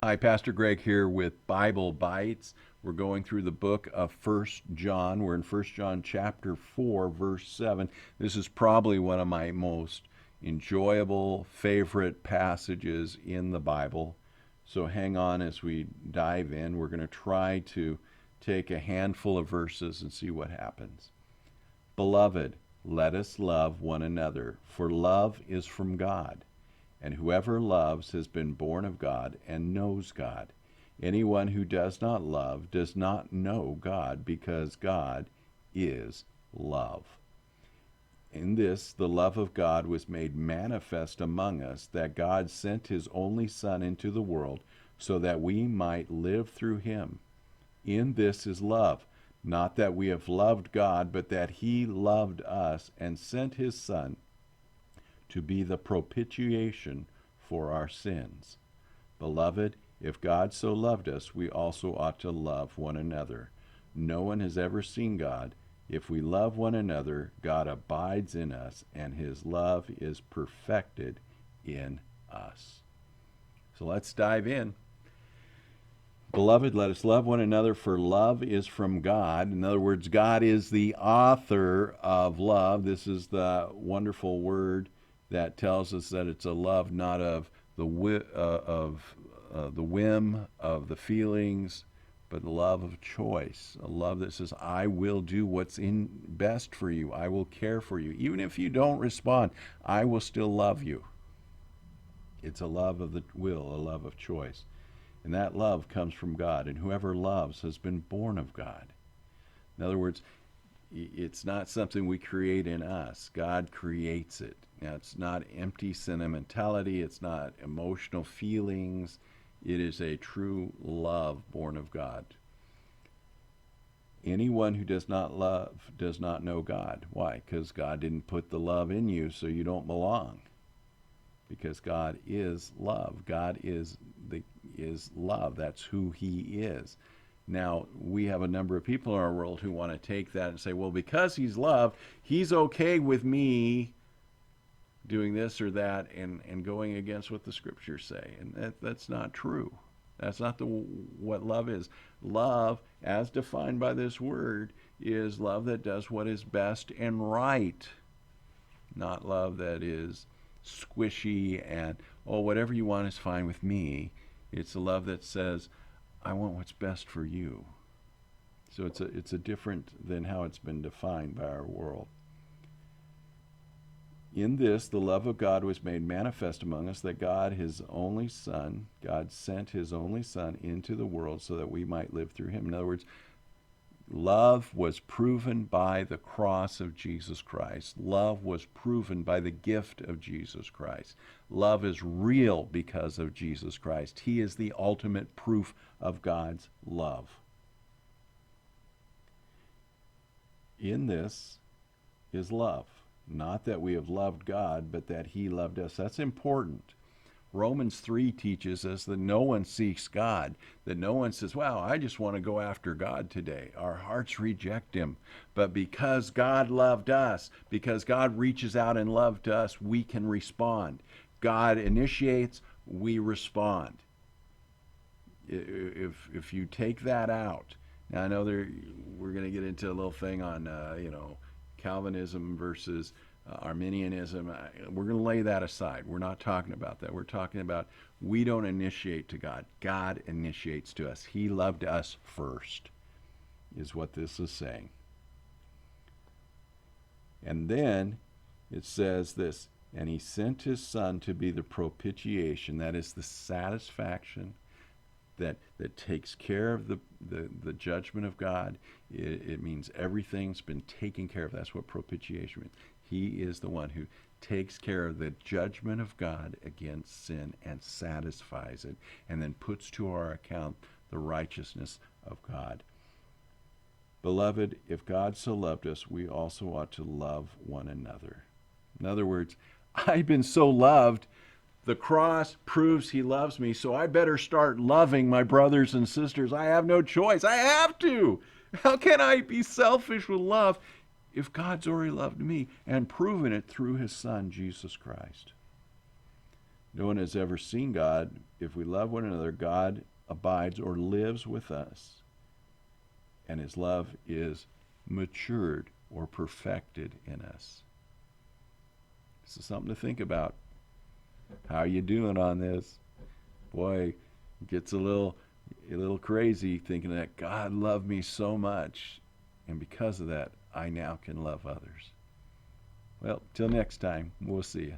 Hi, Pastor Greg here with Bible Bytes. We're going through the book of 1 John. We're in 1 John chapter 4, verse 7. This is probably one of my most enjoyable, favorite passages in the Bible. So hang on as we dive in. We're going to try to take a handful of verses and see what happens. Beloved, let us love one another, for love is from God. And whoever loves has been born of God and knows God. Anyone who does not love does not know God, because God is love. In this, the love of God was made manifest among us, that God sent his only Son into the world so that we might live through him. In this is love, not that we have loved God, but that he loved us and sent his Son to be the propitiation for our sins. Beloved, if God so loved us, we also ought to love one another. No one has ever seen God. If we love one another, God abides in us, and his love is perfected in us. So let's dive in. Beloved, let us love one another, for love is from God. In other words, God is the author of love. This is the wonderful word that tells us that it's a love not of the whim, of the feelings, but the love of choice. A love that says, I will do what's in best for you. I will care for you. Even if you don't respond, I will still love you. It's a love of the will, a love of choice. And that love comes from God. And whoever loves has been born of God. In other words, it's not something we create in us. God creates it. Now, it's not empty sentimentality. It's not emotional feelings. It is a true love born of God. Anyone who does not love does not know God. Why? Because God didn't put the love in you, so you don't belong. Because God is love. God is love. That's who he is. Now, we have a number of people in our world who want to take that and say, well, because he's love, he's okay with me doing this or that and going against what the scriptures say. And that's not true. That's not what love is. Love, as defined by this word, is love that does what is best and right. Not love that is squishy and, oh, whatever you want is fine with me. It's a love that says, I want what's best for you. So it's a different than how it's been defined by our world. In this, the love of God was made manifest among us, that God sent his only Son into the world so that we might live through him. In other words, love was proven by the cross of Jesus Christ. Love was proven by the gift of Jesus Christ. Love is real because of Jesus Christ. He is the ultimate proof of God's love. In this is love. Not that we have loved God, but that he loved us. That's important. Romans 3 teaches us that no one seeks God, that no one says, wow, I just want to go after God today. Our hearts reject him. But because God loved us, because God reaches out and loved us, we can respond. God initiates, we respond. If you take that out, now I know we're going to get into a little thing on, Calvinism versus Arminianism. We're going to lay that aside. We're not talking about that. We're talking about we don't initiate to God. God initiates to us. He loved us first, is what this is saying. And then it says this, and he sent his Son to be the propitiation, that is the satisfaction that takes care of the judgment of God. It means everything's been taken care of. That's what propitiation means. He is the one who takes care of the judgment of God against sin and satisfies it, and then puts to our account the righteousness of God. Beloved, if God so loved us, we also ought to love one another. In other words, I've been so loved. The cross proves he loves me, so I better start loving my brothers and sisters. I have no choice. I have to. How can I be selfish with love if God's already loved me and proven it through his Son, Jesus Christ? No one has ever seen God. If we love one another, God abides or lives with us, and his love is matured or perfected in us. This is something to think about. How you doing on this? Boy, it gets a little crazy thinking that God loved me so much, and because of that, I now can love others. Well, till next time, we'll see you.